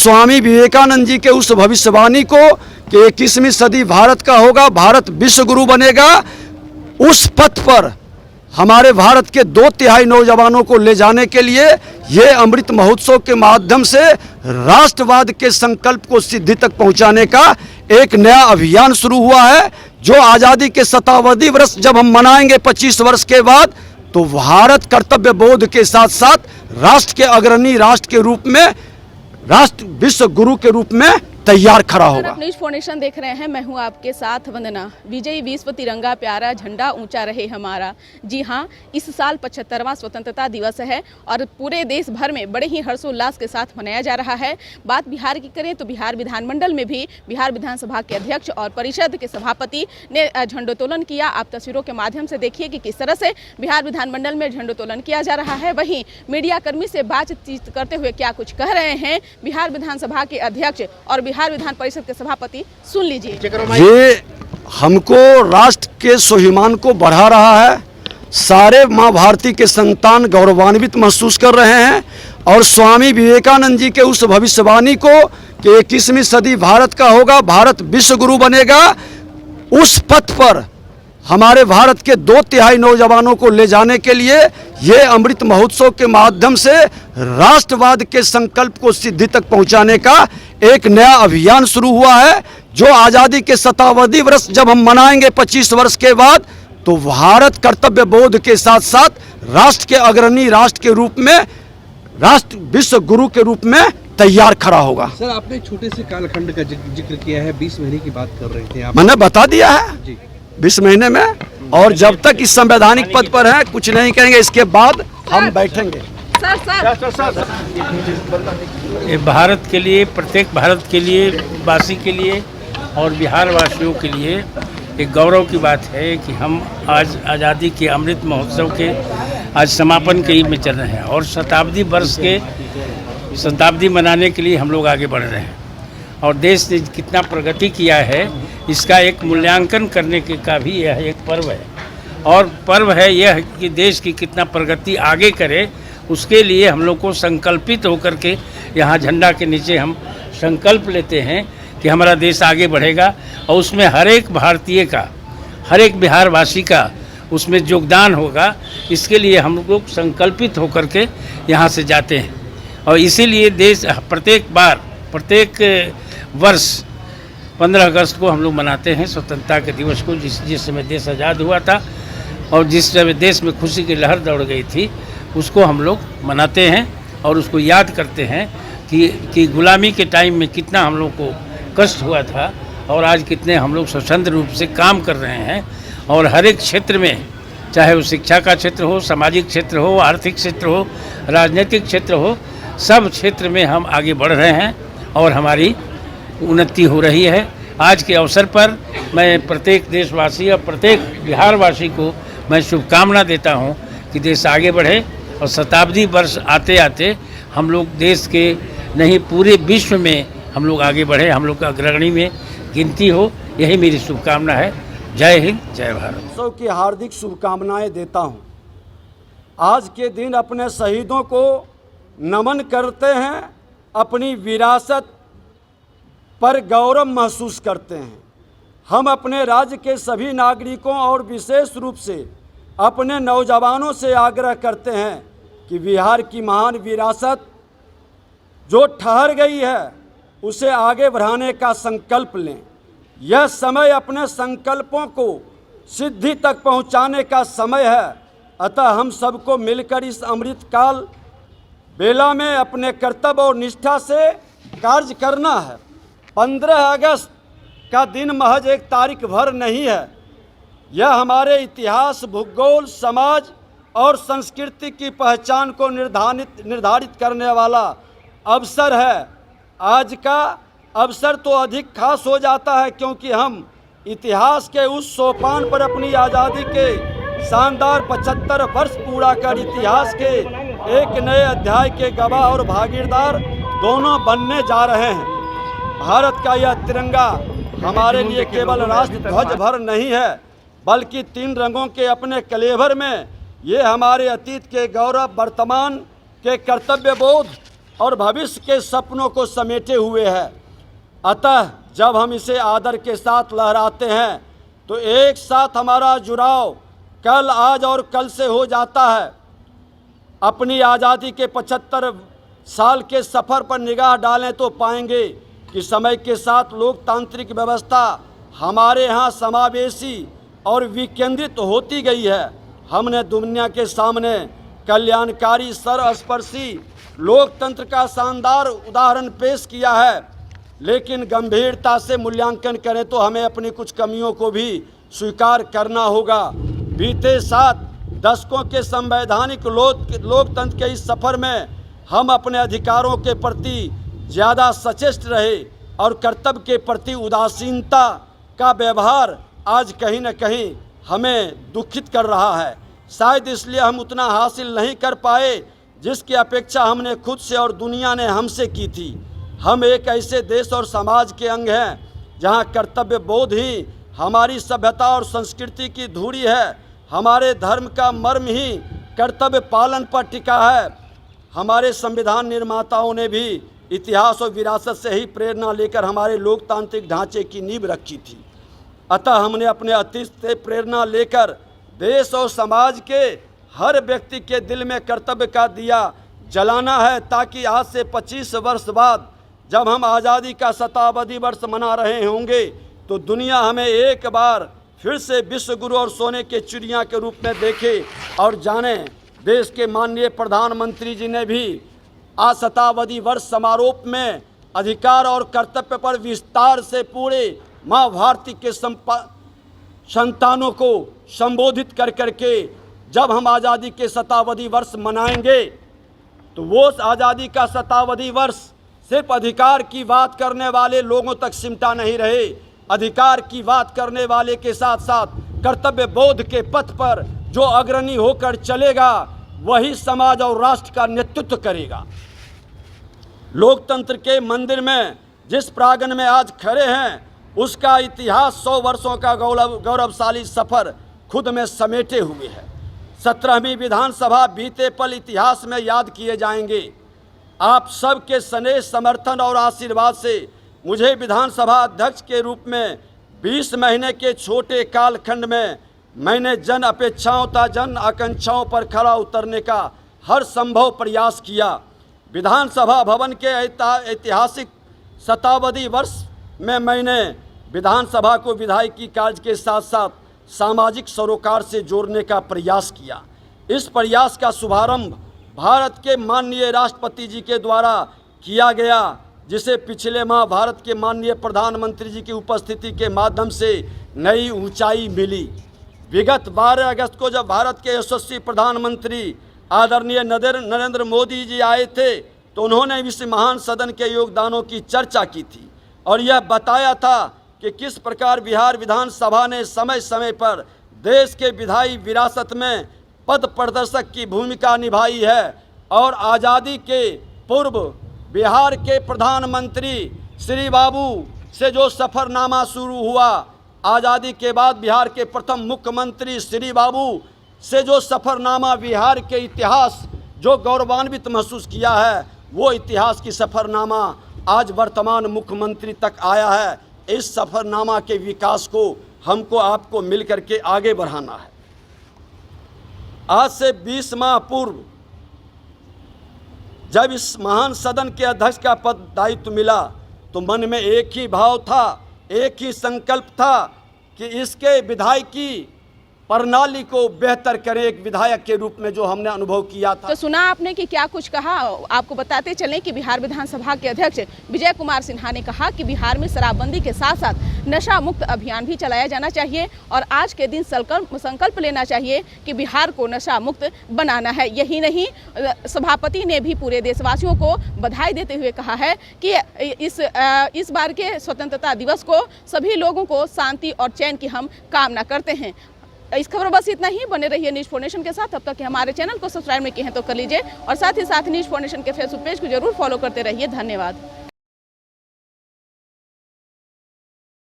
स्वामी विवेकानंद जी के उस भविष्यवाणी को कि 21वीं सदी भारत का होगा, भारत विश्व गुरु बनेगा, उस पथ पर हमारे भारत के 2/3 नौजवानों को ले जाने के लिए ये अमृत महोत्सव के माध्यम से राष्ट्रवाद के संकल्प को सिद्धि तक पहुंचाने का एक नया अभियान शुरू हुआ है। जो आज़ादी के शताब्दी वर्ष जब हम मनाएंगे 25 वर्ष के बाद, तो भारत कर्तव्य बोध के साथ साथ राष्ट्र के अग्रणी राष्ट्र के रूप में, राष्ट्र विश्व गुरु के रूप में तैयार खड़ा होगा। आप न्यूज़ फाउंडेशन देख रहे हैं, मैं हूं आपके साथ वंदना। विजयी विश्व तिरंगा प्यारा झंडा ऊंचा रहे हमारा। जी हां, इस साल 75वां स्वतंत्रता दिवस है और पूरे देश भर में बड़े ही हर्षोल्लास के साथ मनाया जा रहा है। बात बिहार की करें तो बिहार विधानमंडल में भी बिहार विधानसभा के अध्यक्ष और परिषद के सभापति ने झंडोत्तोलन किया। आप तस्वीरों के माध्यम से देखिए कि किस तरह से बिहार विधानमंडल में झंडोत्तोलन किया जा रहा है। वहीं मीडिया कर्मी से बातचीत करते हुए क्या कुछ कह रहे हैं बिहार विधानसभा के अध्यक्ष और बिहार विधान परिषद के सभापति, सुन लीजिए। ये हमको राष्ट्र के स्वाभिमान को बढ़ा रहा है। सारे माँ भारती के संतान गौरवान्वित महसूस कर रहे हैं और स्वामी विवेकानंद जी के उस भविष्यवाणी को कि 21वीं सदी भारत का होगा, भारत विश्व गुरु बनेगा, उस पथ पर हमारे भारत के 2/3 नौजवानों को ले जाने के लिए ये अमृत महोत्सव के माध्यम से राष्ट्रवाद के संकल्प को सिद्धि तक पहुंचाने का एक नया अभियान शुरू हुआ है। जो आज़ादी के शताब्दी वर्ष जब हम मनाएंगे 25 वर्ष के बाद, तो भारत कर्तव्य बोध के साथ साथ राष्ट्र के अग्रणी राष्ट्र के रूप में, राष्ट्र विश्व गुरु के रूप में तैयार खड़ा होगा। सर, आपने छोटे से कालखंड का जिक्र किया है, 20 महीने की बात कर रहे थे आप। मैंने बता दिया है जी 20 महीने में, और जब तक इस संवैधानिक पद पर है कुछ नहीं कहेंगे, इसके बाद हम बैठेंगे। ये भारत के लिए, प्रत्येक भारत के लिए, वासी के लिए और बिहार वासियों के लिए एक गौरव की बात है कि हम आज आज़ादी के अमृत महोत्सव के आज समापन के में चल रहे हैं और शताब्दी मनाने के लिए हम लोग आगे बढ़ रहे हैं। और देश ने कितना प्रगति किया है इसका एक मूल्यांकन करने के का भी यह एक पर्व है। और पर्व है यह कि देश की कितना प्रगति आगे करे, उसके लिए हम लोग को संकल्पित होकर के यहाँ झंडा के नीचे हम संकल्प लेते हैं कि हमारा देश आगे बढ़ेगा और उसमें हर एक भारतीय का, हर एक बिहारवासी का उसमें योगदान होगा। इसके लिए हम लोग संकल्पित होकर के यहाँ से जाते हैं और इसीलिए देश प्रत्येक वर्ष 15 अगस्त को हम लोग मनाते हैं स्वतंत्रता के दिवस को, जिस समय देश आज़ाद हुआ था और जिस समय देश में खुशी की लहर दौड़ गई थी, उसको हम लोग मनाते हैं और उसको याद करते हैं कि गुलामी के टाइम में कितना हम लोग को कष्ट हुआ था और आज कितने हम लोग स्वतंत्र रूप से काम कर रहे हैं। और हर एक क्षेत्र में, चाहे वो शिक्षा का क्षेत्र हो, सामाजिक क्षेत्र हो, आर्थिक क्षेत्र हो, राजनीतिक क्षेत्र हो, सब क्षेत्र में हम आगे बढ़ रहे हैं और हमारी उन्नति हो रही है। आज के अवसर पर मैं प्रत्येक देशवासी और प्रत्येक बिहारवासी को मैं शुभकामना देता हूँ कि देश आगे बढ़े और शताब्दी वर्ष आते आते हम लोग देश के नहीं पूरे विश्व में हम लोग आगे बढ़े, हम लोग का अग्रणी में गिनती हो, यही मेरी शुभकामना है। जय हिंद, जय भारत। सबकी हार्दिक शुभकामनाएं देता हूं। आज के दिन अपने शहीदों को नमन करते हैं, अपनी विरासत पर गौरव महसूस करते हैं। हम अपने राज्य के सभी नागरिकों और विशेष रूप से अपने नौजवानों से आग्रह करते हैं कि बिहार की महान विरासत जो ठहर गई है उसे आगे बढ़ाने का संकल्प लें। यह समय अपने संकल्पों को सिद्धि तक पहुंचाने का समय है। अतः हम सबको मिलकर इस अमृतकाल बेला में अपने कर्तव्य और निष्ठा से कार्य करना है। 15 अगस्त का दिन महज एक तारीख भर नहीं है, यह हमारे इतिहास, भूगोल, समाज और संस्कृति की पहचान को निर्धारित करने वाला अवसर है। आज का अवसर तो अधिक खास हो जाता है क्योंकि हम इतिहास के उस सोपान पर अपनी आज़ादी के शानदार 75 वर्ष पूरा कर इतिहास के एक नए अध्याय के गवाह और भागीदार दोनों बनने जा रहे हैं। भारत का यह तिरंगा हमारे लिए केवल राष्ट्र ध्वज भर नहीं है, बल्कि 3 रंगों के अपने कलेवर में ये हमारे अतीत के गौरव, वर्तमान के कर्तव्य बोध और भविष्य के सपनों को समेटे हुए है। अतः जब हम इसे आदर के साथ लहराते हैं तो एक साथ हमारा जुड़ाव कल, आज और कल से हो जाता है। अपनी आज़ादी के 75 साल के सफ़र पर निगाह डालें तो पाएंगे कि समय के साथ लोकतांत्रिक व्यवस्था हमारे यहाँ समावेशी और विकेंद्रित होती गई है। हमने दुनिया के सामने कल्याणकारी, सर्वस्पर्शी लोकतंत्र का शानदार उदाहरण पेश किया है, लेकिन गंभीरता से मूल्यांकन करें तो हमें अपनी कुछ कमियों को भी स्वीकार करना होगा। बीते 7 दशकों के संवैधानिक लोकतंत्र के इस सफ़र में हम अपने अधिकारों के प्रति ज़्यादा सचेत रहे और कर्तव्य के प्रति उदासीनता का व्यवहार आज कहीं न कहीं हमें दुखित कर रहा है। शायद इसलिए हम उतना हासिल नहीं कर पाए जिसकी अपेक्षा हमने खुद से और दुनिया ने हमसे की थी। हम एक ऐसे देश और समाज के अंग हैं जहां कर्तव्य बोध ही हमारी सभ्यता और संस्कृति की धूरी है। हमारे धर्म का मर्म ही कर्तव्य पालन पर टिका है। हमारे संविधान निर्माताओं ने भी इतिहास और विरासत से ही प्रेरणा लेकर हमारे लोकतांत्रिक ढांचे की नींव रखी थी। अतः हमने अपने अतीत से प्रेरणा लेकर देश और समाज के हर व्यक्ति के दिल में कर्तव्य का दिया जलाना है, ताकि आज से 25 वर्ष बाद जब हम आज़ादी का शताब्दी वर्ष मना रहे होंगे तो दुनिया हमें एक बार फिर से विश्व गुरु और सोने के चिड़िया के रूप में देखे और जाने। देश के माननीय प्रधानमंत्री जी ने भी आज शताब्दी वर्ष समारोह में अधिकार और कर्तव्य पर विस्तार से पूरे माँ भारती के संतानों को संबोधित कर करके जब हम आज़ादी के शताब्दी वर्ष मनाएंगे तो वो आज़ादी का शताब्दी वर्ष सिर्फ अधिकार की बात करने वाले लोगों तक सिमटा नहीं रहे। अधिकार की बात करने वाले के साथ साथ कर्तव्य बोध के पथ पर जो अग्रणी होकर चलेगा वही समाज और राष्ट्र का नेतृत्व करेगा। लोकतंत्र के मंदिर में जिस प्रांगण में आज खड़े हैं उसका इतिहास 100 वर्षों का गौरवशाली सफ़र खुद में समेटे हुए है। 17वीं विधानसभा बीते पल इतिहास में याद किए जाएंगे। आप सबके स्नेह, समर्थन और आशीर्वाद से मुझे विधानसभा अध्यक्ष के रूप में 20 महीने के छोटे कालखंड में मैंने जन अपेक्षाओं तथा जन आकांक्षाओं पर खरा उतरने का हर संभव प्रयास किया। विधानसभा भवन के ऐतिहासिक शताब्दी वर्ष में मैंने विधानसभा को विधायिकी कार्य के साथ साथ सामाजिक सरोकार से जोड़ने का प्रयास किया। इस प्रयास का शुभारंभ भारत के माननीय राष्ट्रपति जी के द्वारा किया गया, जिसे पिछले माह भारत के माननीय प्रधानमंत्री जी की उपस्थिति के माध्यम से नई ऊंचाई मिली। विगत 12 अगस्त को जब भारत के यशस्वी प्रधानमंत्री आदरणीय नरेंद्र मोदी जी आए थे तो उन्होंने इस महान सदन के योगदानों की चर्चा की थी और यह बताया था कि किस प्रकार बिहार विधानसभा ने समय समय पर देश के विधायी विरासत में पथ प्रदर्शक की भूमिका निभाई है और आज़ादी के पूर्व बिहार के प्रधानमंत्री श्री बाबू से जो सफ़रनामा शुरू हुआ, आज़ादी के बाद बिहार के प्रथम मुख्यमंत्री श्री बाबू से जो सफ़रनामा बिहार के इतिहास जो गौरवान्वित महसूस किया है, वो इतिहास की सफ़रनामा आज वर्तमान मुख्यमंत्री तक आया है। इस सफ़रनामा के विकास को हमको आपको मिल करके आगे बढ़ाना है। आज से 20 माह पूर्व जब इस महान सदन के अध्यक्ष का पद दायित्व मिला तो मन में एक ही भाव था, एक ही संकल्प था कि इसके विधायिकी प्रणाली को बेहतर करें। एक विधायक के रूप में जो हमने अनुभव किया था। तो सुना आपने कि क्या कुछ कहा। आपको बताते चलें कि बिहार विधानसभा के अध्यक्ष विजय कुमार सिन्हा ने कहा कि बिहार में शराबबंदी के साथ साथ नशा मुक्त अभियान भी चलाया जाना चाहिए और आज के दिन संकल्प लेना चाहिए कि बिहार को नशा मुक्त बनाना है। यही नहीं, सभापति ने भी पूरे देशवासियों को बधाई देते हुए कहा है कि इस बार के स्वतंत्रता दिवस को सभी लोगों को शांति और चैन की हम कामना करते हैं। इस खबर बस इतना ही। बने रहिए न्यूज़ 4 नेशन के साथ। तब तक हमारे चैनल को सब्सक्राइब नहीं किए हैं तो कर लीजिए और साथ ही साथ न्यूज़ 4 नेशन के फेसबुक पेज को जरूर फॉलो करते रहिए। धन्यवाद।